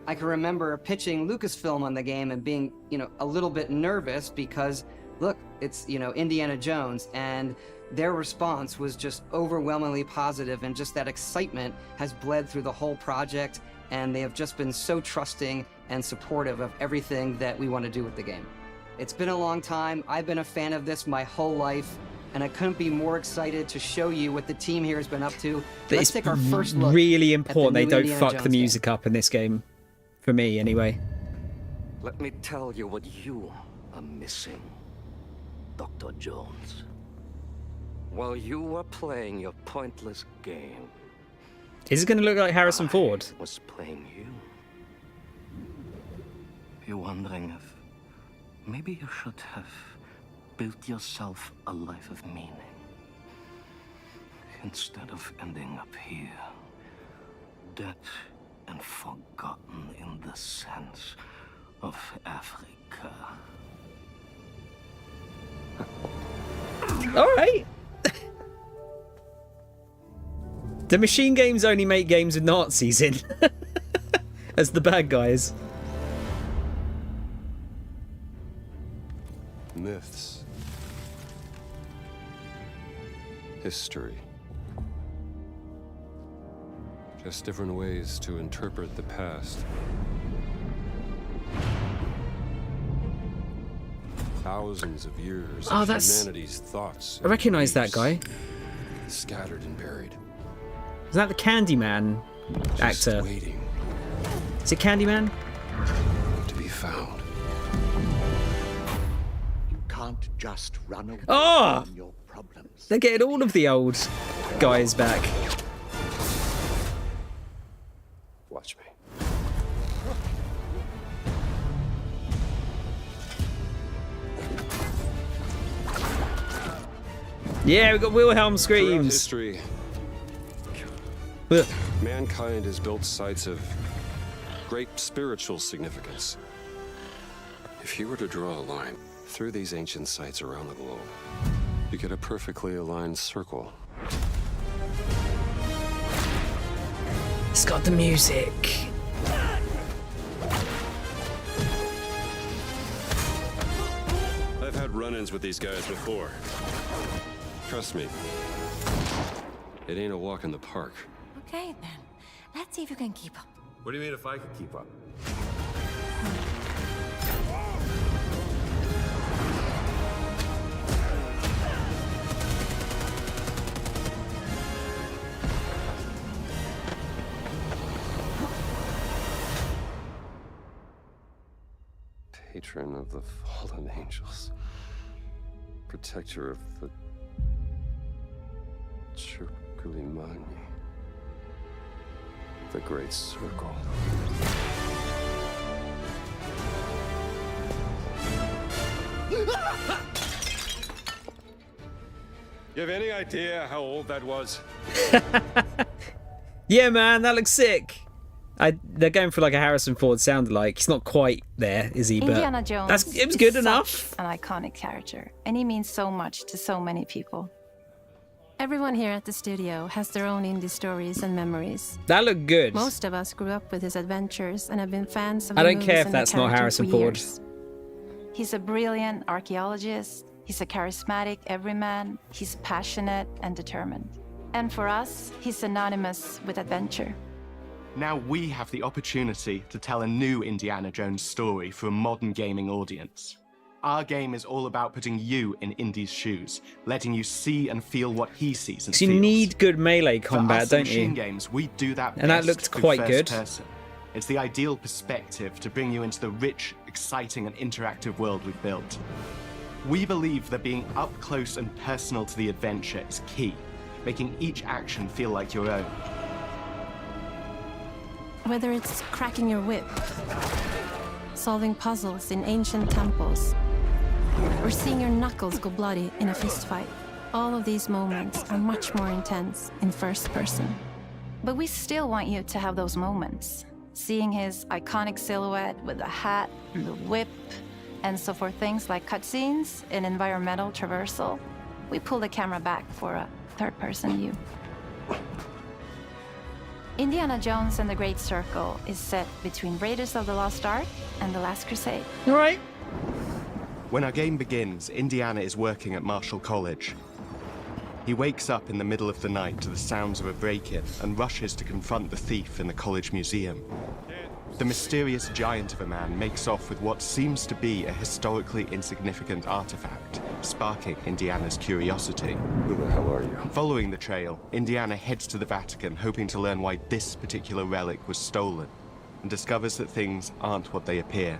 I can remember pitching Lucasfilm on the game and being, a little bit nervous because look, it's, you know, Indiana Jones, and their response was just overwhelmingly positive, and just that excitement has bled through the whole project, and they have just been so trusting and supportive of everything that we want to do with the game. It's been a long time. I've been a fan of this my whole life, and I couldn't be more excited to show you what the team here has been up to. Let's take our first look. Really important they at the new don't Indiana fuck Jones the music up in this game. For me, anyway. Let me tell you what you are missing, Dr. Jones. While you were playing your pointless game, Is it going to look like Harrison Ford? I was playing you. You're wondering if maybe you should have built yourself a life of meaning instead of ending up here, dead and forgotten in the sense of Africa. All right. The Machine Games only make games with Nazis in as the bad guys. Myths. History. Just different ways to interpret the past. Thousands of years Oh, of that's... humanity's thoughts. I recognise that guy. Scattered and buried. Is that the Candyman actor? Waiting. Is it Candyman? To be found. You can't just run away Oh! from your problems. They're getting all of the old guys back. Watch me. Yeah, we got Wilhelm Throughout screams. history, Ugh. mankind has built sites of great spiritual significance. If you were to draw a line through these ancient sites around the globe, you get a perfectly aligned circle. It's got the music. I've had run-ins with these guys before. Trust me, it ain't a walk in the park. Okay, then. Let's see if you can keep up. What do you mean if I could keep up? Patron of the fallen angels. Protector of the Circulimani. The Great Circle. You have any idea how old that was? Yeah, man, that looks sick. They're going for like a Harrison Ford sound like. He's not quite there, is he? But Indiana Jones it was good is enough. Such an iconic character, and he means so much to so many people. Everyone here at the studio has their own indie stories and memories. That looked good. Most of us grew up with his adventures and have been fans of I the don't care movies if and the that's not character Harrison for Ford. years. He's a brilliant archaeologist, he's a charismatic everyman, he's passionate and determined. And for us, he's synonymous with adventure. Now we have the opportunity to tell a new Indiana Jones story for a modern gaming audience. Our game is all about putting you in Indy's shoes, letting you see and feel what he sees and So you feels. need good melee combat, For us in don't machine you? games, we do that And that best looked through quite first good. person. It's the ideal perspective to bring you into the rich, exciting, and interactive world we've built. We believe that being up close and personal to the adventure is key, making each action feel like your own. Whether it's cracking your whip, solving puzzles in ancient temples, or seeing your knuckles go bloody in a fistfight, all of these moments are much more intense in first person. But we still want you to have those moments. Seeing his iconic silhouette with the hat, the whip, and so for things like cutscenes and environmental traversal, we pull the camera back for a third-person view. Indiana Jones and the Great Circle is set between Raiders of the Lost Ark and The Last Crusade. All right. When our game begins, Indiana is working at Marshall College. He wakes up in the middle of the night to the sounds of a break-in and rushes to confront the thief in the college museum. The mysterious giant of a man makes off with what seems to be a historically insignificant artifact, sparking Indiana's curiosity. Who the hell are you? Following the trail, Indiana heads to the Vatican, hoping to learn why this particular relic was stolen, and discovers that things aren't what they appear.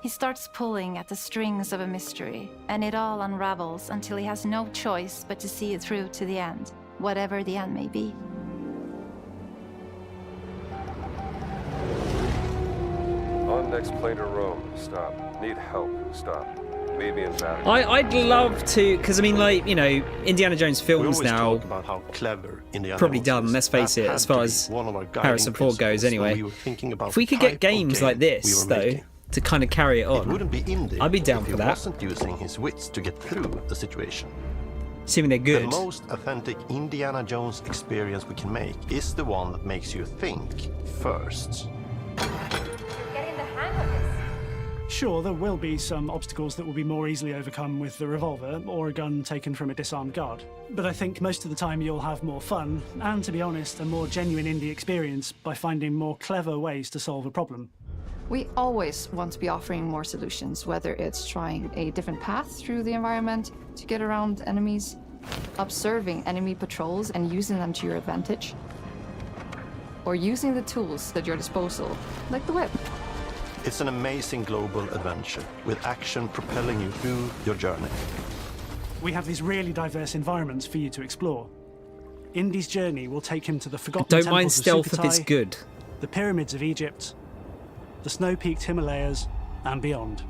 He starts pulling at the strings of a mystery, and it all unravels until he has no choice but to see it through to the end, whatever the end may be. On next plane to Rome. Stop. Need help. Stop. Meet me in Vatican. I'd love to, because I mean, like, you know, Indiana Jones films now about how clever Indiana probably Jones done, is. let's face That it, had as to far be as one of our guiding Harrison Ford goes principles when anyway. we were thinking about If we could the get type of games game like we this, were though, making. to kind of carry it on, It wouldn't be indie I'd be down if for he that. wasn't using his wits to get through the situation. Assuming they're good. The most authentic Indiana Jones experience we can make is the one that makes you think first. Getting the hang of this. Sure, there will be some obstacles that will be more easily overcome with the revolver or a gun taken from a disarmed guard. But I think most of the time you'll have more fun, and to be honest, a more genuine indie experience by finding more clever ways to solve a problem. We always want to be offering more solutions, whether it's trying a different path through the environment to get around enemies, observing enemy patrols and using them to your advantage, or using the tools at your disposal, like the whip. It's an amazing global adventure with action propelling you through your journey. We have these really diverse environments for you to explore. Indy's journey will take him to the forgotten Don't temples mind of stealth if it's Sukhothai, good. the pyramids of Egypt, the snow-peaked Himalayas, and beyond.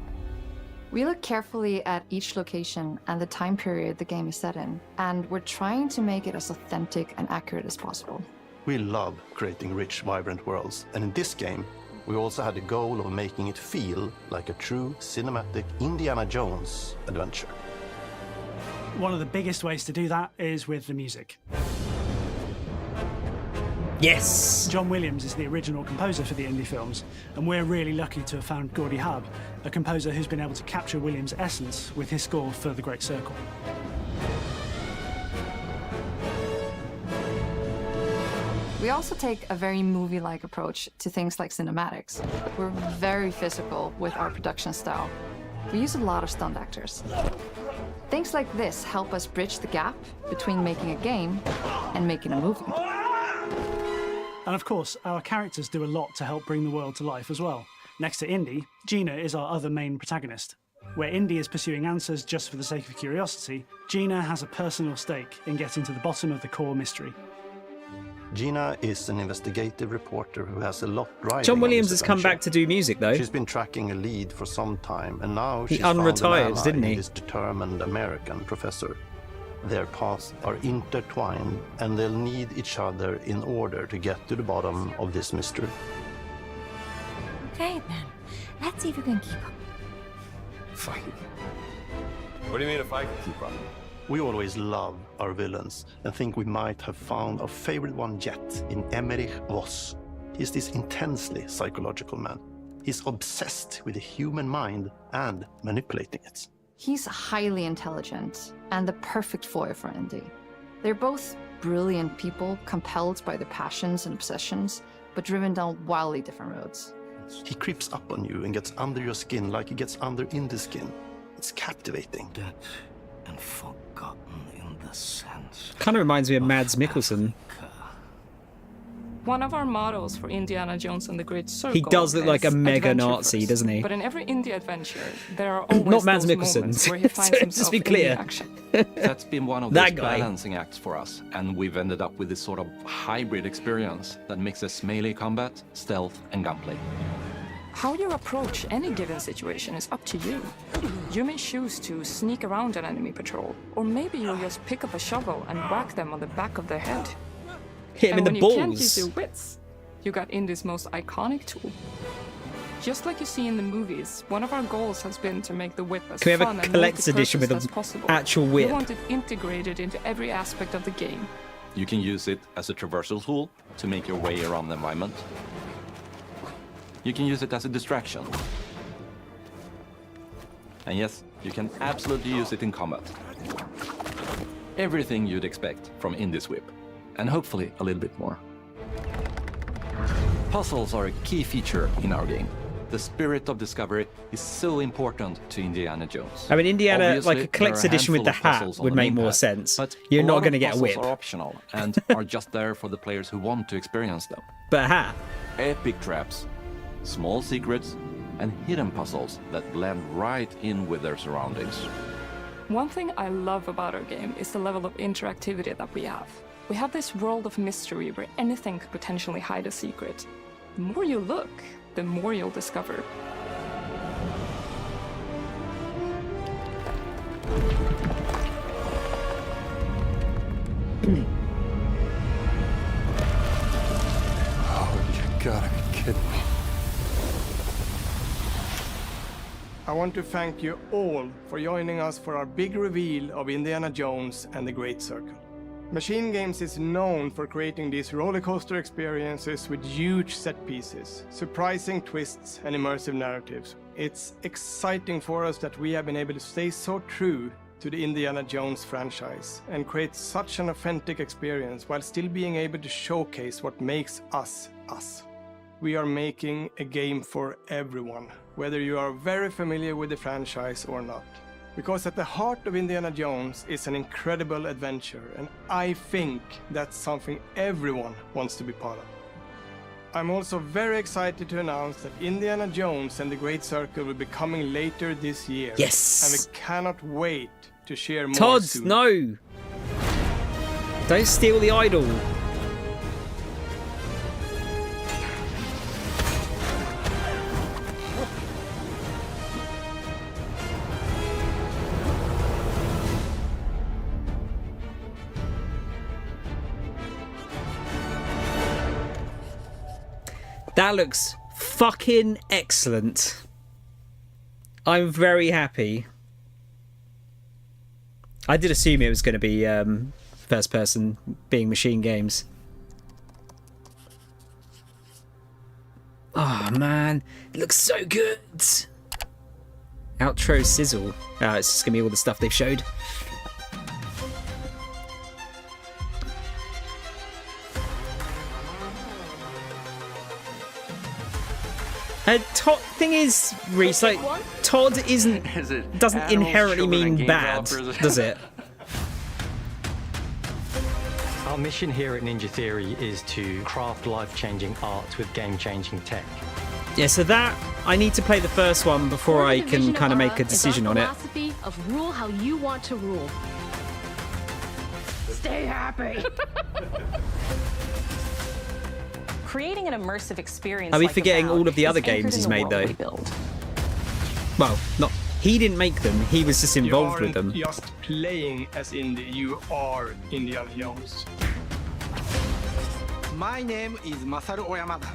We look carefully at each location and the time period the game is set in, and we're trying to make it as authentic and accurate as possible. We love creating rich, vibrant worlds, and in this game, we also had the goal of making it feel like a true cinematic Indiana Jones adventure. One of the biggest ways to do that is with the music. Yes! John Williams is the original composer for the indie films, and we're really lucky to have found Gordy Hub, a composer who's been able to capture Williams' essence with his score for The Great Circle. We also take a very movie-like approach to things like cinematics. We're very physical with our production style. We use a lot of stunt actors. Things like this help us bridge the gap between making a game and making a movie. And of course, our characters do a lot to help bring the world to life as well. Next to Indy, Gina is our other main protagonist. Where Indy is pursuing answers just for the sake of curiosity, Gina has a personal stake in getting to the bottom of the core mystery. Gina is an investigative reporter who has a lot riding John on Williams this has come adventure. back to do music, though. She's been tracking a lead for some time, and now He she's found an unretires, ally didn't he? in this determined American professor. Their paths are intertwined, and they'll need each other in order to get to the bottom of this mystery. Okay, then. Let's see if you can keep up. Fine. What do you mean if I can keep up? We always love our villains and think we might have found our favorite one yet in Emmerich Voss. He's this intensely psychological man. He's obsessed with the human mind and manipulating it. He's highly intelligent and the perfect foil for Indy. They're both brilliant people, compelled by their passions and obsessions, but driven down wildly different roads. He creeps up on you and gets under your skin like he gets under Indy's skin. It's captivating. Dead and forgotten in the sense. Kind of reminds me of Mads Mikkelsen. One of our models for Indiana Jones and the Great Circle. He does look like a is mega adventure Nazi, first. doesn't he? But in every indie adventure, there are always Not Mads those Mikkelsen. moments where he finds So, just himself be in clear. the action. That's been one of That those guy. balancing acts for us, and we've ended up with this sort of hybrid experience that mixes melee combat, stealth, and gunplay. How you approach any given situation is up to you. You may choose to sneak around an enemy patrol, or maybe you'll just pick up a shovel and whack them on the back of their head. Hit him And in the when you can't balls. use your wits, you got Indy's most iconic tool. Just like you see in the movies, one of our goals has been to make the whip as Can we have fun a and collector's edition with multi-purpose an as possible. actual whip? We want it integrated into every aspect of the game. You can use it as a traversal tool to make your way around the environment. You can use it as a distraction. And yes, you can absolutely use it in combat. Everything you'd expect from Indy's whip, and hopefully a little bit more. Puzzles are a key feature in our game. The spirit of discovery is so important to Indiana Jones. I mean, Indiana, Obviously, like a collector's there are edition with the handful of hat puzzles on would the make main more pad, sense. but You're not lot going to of get a puzzles whip. are optional and are just there for the players who want to experience them. But a hat. Epic traps, small secrets, and hidden puzzles that blend right in with their surroundings. One thing I love about our game is the level of interactivity that we have. We have this world of mystery where anything could potentially hide a secret. The more you look, the more you'll discover. Oh, you gotta be kidding me. I want to thank you all for joining us for our big reveal of Indiana Jones and the Great Circle. Machine Games is known for creating these rollercoaster experiences with huge set pieces, surprising twists, and immersive narratives. It's exciting for us that we have been able to stay so true to the Indiana Jones franchise and create such an authentic experience while still being able to showcase what makes us us. We are making a game for everyone, whether you are very familiar with the franchise or not. Because at the heart of Indiana Jones is an incredible adventure, and I think that's something everyone wants to be part of. I'm also very excited to announce that Indiana Jones and the Great Circle will be coming later this year. Yes! And we cannot wait to share more Todd, soon. no! Don't steal the idol. That looks fucking excellent. I'm very happy. I did assume it was going to be first person, being Machine Games. Oh man, it looks so good. Outro sizzle. It's just going to be all the stuff they've showed. Thing is, Reese, like, Todd doesn't inherently mean bad, does it? Our mission here at Ninja Theory is to craft life-changing art with game-changing tech. Yeah, so that, I need to play the first one before I can kind of make a decision on it. Philosophy of rule how you want to rule. Stay happy. Creating an immersive experience. Are we like forgetting Avowed all of the other is anchored games in he's the made, world though? we build. Well, not he didn't make them. He was just involved with them. You aren't just playing as Indy, you are Indiana Jones. My name is Masaru Oyamada.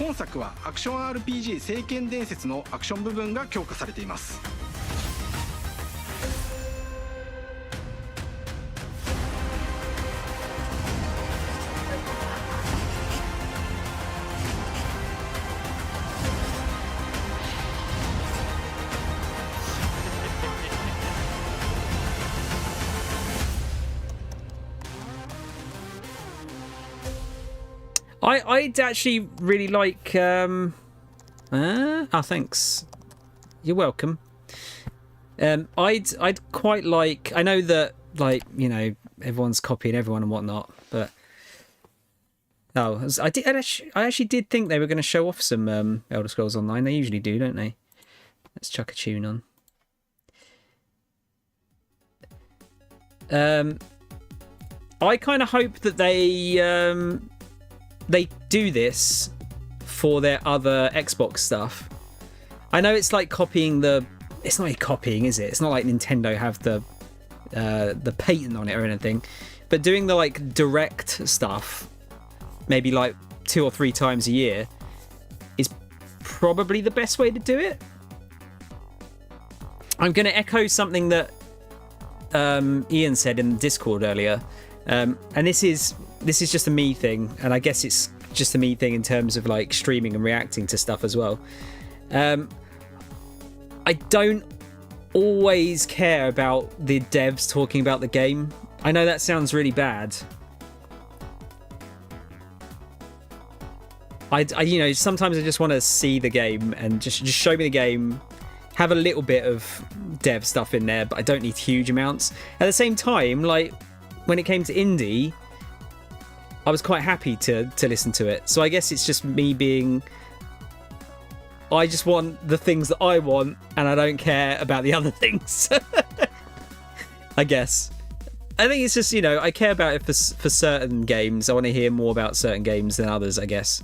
今作はアクション RPG 聖剣伝説のアクション部分が強化されています。I'd actually really like thanks. You're welcome. I'd quite like, I know that, like, you know, everyone's copying everyone and whatnot, but I actually did think they were going to show off some Elder Scrolls Online. They usually do, don't they? Let's chuck a tune on. I kind of hope that they do this for their other Xbox stuff. I know it's like copying it's not really copying, is it? It's not like Nintendo have the patent on it or anything, but doing the like direct stuff, maybe like 2 or 3 times a year, is probably the best way to do it. I'm going to echo something that Ian said in the Discord earlier, and this is just a me thing, and I guess it's just a me thing in terms of like streaming and reacting to stuff as well. I don't always care about the devs talking about the game. I know that sounds really bad. You know, sometimes I just want to see the game and just show me the game, have a little bit of dev stuff in there, but I don't need huge amounts. At the same time, like when it came to indie, I was quite happy to listen to it. So I guess it's just me being, I just want the things that I want and I don't care about the other things. I guess. I think it's just, you know, I care about it for certain games. I want to hear more about certain games than others, I guess.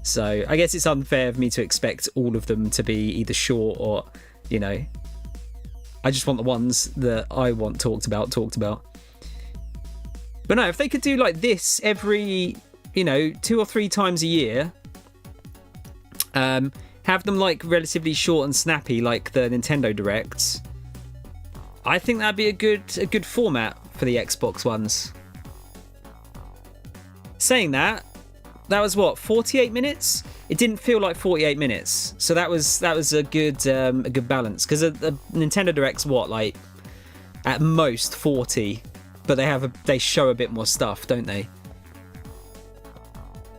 So I guess it's unfair of me to expect all of them to be either short or, you know, I just want the ones that I want talked about. But no, if they could do like this every, you know, 2 or 3 times a year, have them like relatively short and snappy like the Nintendo Directs, I think that'd be a good format for the Xbox ones. Saying that was what, 48 minutes? It didn't feel like 48 minutes, so that was a good balance. Because the Nintendo Direct's what, like at most 40, but they show a bit more stuff, don't they?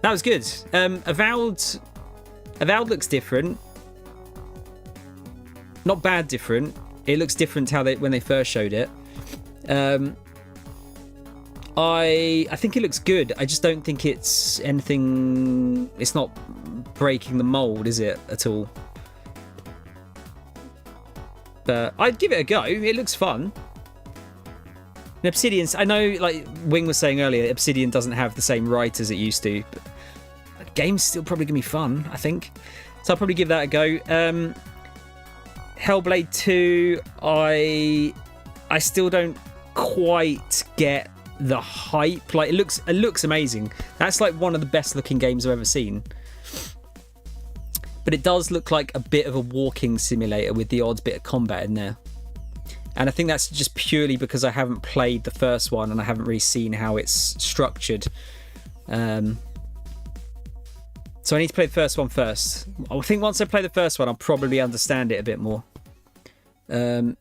That was good. Avowed looks different. Not bad different. It looks different to when they first showed it. I think it looks good. I just don't think it's anything. It's not breaking the mold, is it, at all? But I'd give it a go. It looks fun. And Obsidian, I know, like Wing was saying earlier, Obsidian doesn't have the same writers it used to. But the game's still probably gonna be fun, I think. So I'll probably give that a go. Hellblade 2, I still don't quite get the hype. Like it looks amazing. That's like one of the best looking games I've ever seen. But it does look like a bit of a walking simulator with the odd bit of combat in there. And I think that's just purely because I haven't played the first one and I haven't really seen how it's structured. So I need to play the first one first. I think once I play the first one, I'll probably understand it a bit more. Then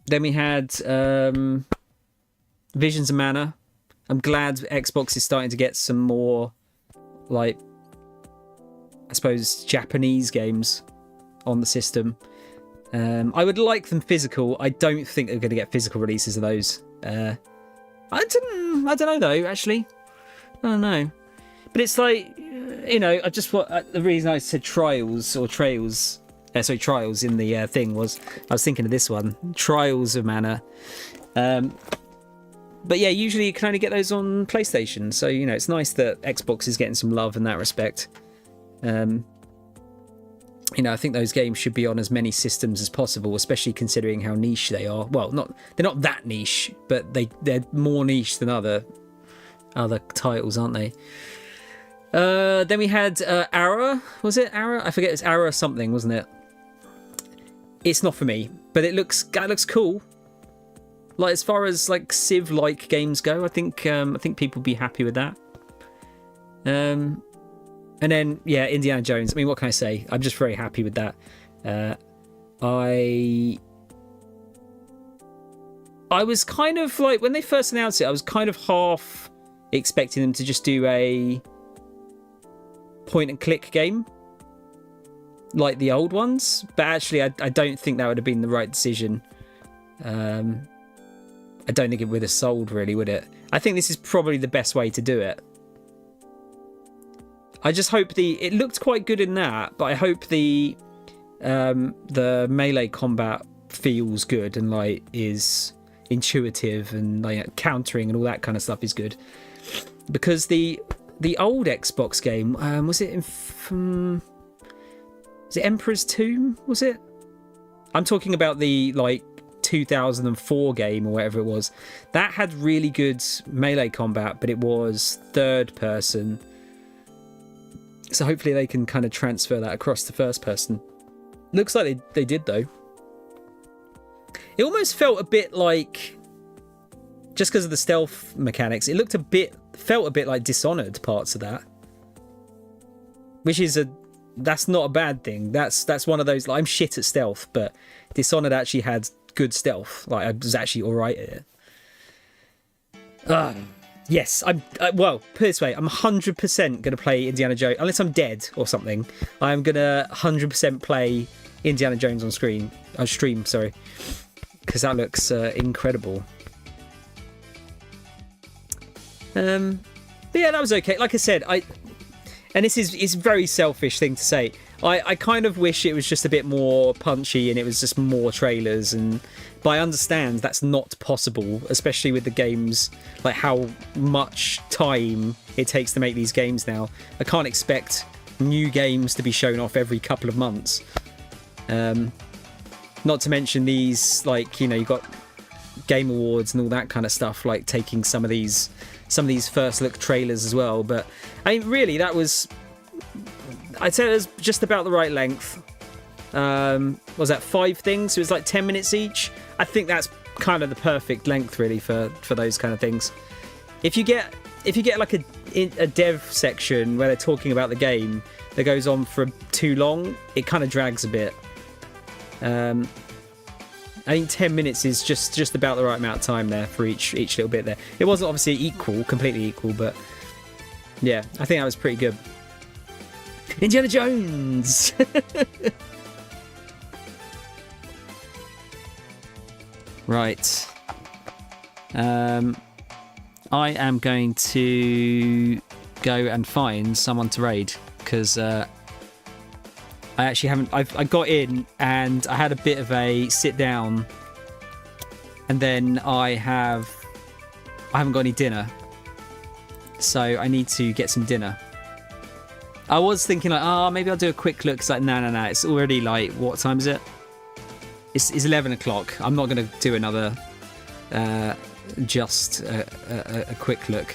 we had Visions of Mana. I'm glad Xbox is starting to get some more, like, I suppose, Japanese games on the system. I would like them physical. I don't think they're going to get physical releases of those. I don't know though. Actually, I don't know. But it's like, you know, the reason I said Trials in the thing was I was thinking of this one, Trials of Mana. But yeah, usually you can only get those on PlayStation, so you know it's nice that Xbox is getting some love in that respect. You know, I think those games should be on as many systems as possible, especially considering how niche they are. Well, they're not that niche, but they're more niche than other titles, aren't they? Then we had Ara. Was it Ara? I forget. It's Ara something, wasn't it? It's not for me, but that looks cool. Like as far as like Civ-like games go, I think people would be happy with that. And then yeah, Indiana Jones. I mean, what can I say? I'm just very happy with that. I was kind of like, when they first announced it, I was kind of half expecting them to just do a point and click game like the old ones, but actually I don't think that would have been the right decision. I don't think it would have sold really, would it? I think this is probably the best way to do it. I just hope it looked quite good in that, but I hope the melee combat feels good and like is intuitive and like countering and all that kind of stuff is good. Because the old Xbox game, was it Emperor's Tomb? Was it? I'm talking about the like 2004 game or whatever it was. That had really good melee combat, but it was third person. So hopefully they can kind of transfer that across to first person. Looks like they did though. It almost felt a bit like, just because of the stealth mechanics, it felt a bit like Dishonored parts of that. Which is that's not a bad thing. That's one of those, like, I'm shit at stealth, but Dishonored actually had good stealth. Like, I was actually all right at it. Yes, well, put it this way, I'm 100% going to play Indiana Jones, unless I'm dead or something. I'm going to 100% play Indiana Jones on stream, because that looks incredible. But yeah, that was okay. Like I said, and this is a very selfish thing to say. I kind of wish it was just a bit more punchy and it was just more trailers, but I understand that's not possible, especially with the games, like how much time it takes to make these games now. I can't expect new games to be shown off every couple of months. Not to mention these, like, you know, you've got Game Awards and all that kind of stuff, like taking some of these first look trailers as well. But I mean, really, I'd say it was just about the right length. Was that 5 things? So it was like 10 minutes each. I think that's kind of the perfect length, really, for those kind of things. If you get like a dev section where they're talking about the game that goes on for too long, it kind of drags a bit. I think 10 minutes is just about the right amount of time there for each little bit there. It wasn't obviously completely equal, but yeah, I think that was pretty good. Indiana Jones! Right. I am going to go and find someone to raid, because I actually haven't. I got in and I had a bit of a sit down, and then I haven't got any dinner, so I need to get some dinner. I was thinking like, maybe I'll do a quick look. It's like, no, it's already like, what time is it? It's 11 o'clock. I'm not going to do another just a quick look.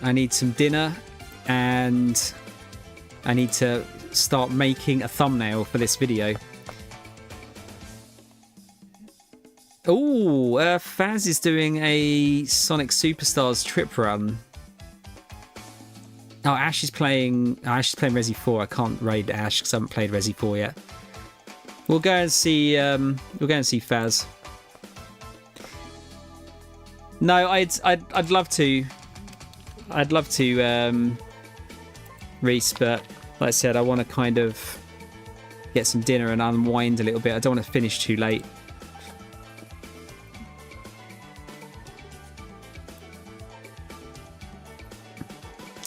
I need some dinner, and I need to start making a thumbnail for this video. Oh, Faz is doing a Sonic Superstars trip run. Oh, Ash is playing Resi 4. I can't raid Ash because I haven't played Resi 4 yet. We'll go and see Faz. No, I'd love to. I'd love to, Reese, but like I said, I want to kind of get some dinner and unwind a little bit. I don't want to finish too late.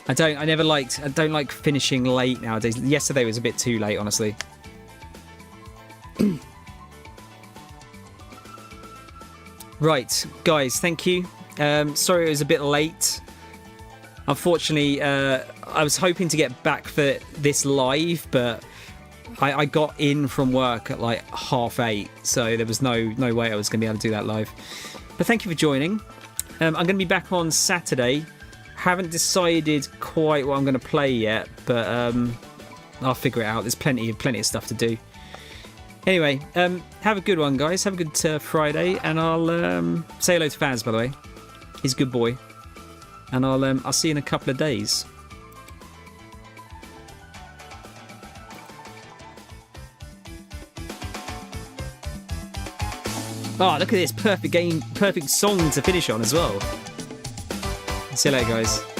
I don't like finishing late nowadays. Yesterday was a bit too late, honestly. Right, guys, thank you. Sorry it was a bit late. Unfortunately, I was hoping to get back for this live, but I got in from work at like 8:30, so there was no way I was going to be able to do that live. But thank you for joining. I'm going to be back on Saturday. Haven't decided quite what I'm going to play yet, but I'll figure it out. There's plenty of stuff to do. Anyway, have a good one, guys. Have a good Friday, and I'll say hello to Faz, by the way. He's a good boy, and I'll see you in a couple of days. Oh, look at this perfect song to finish on as well. See you later, guys.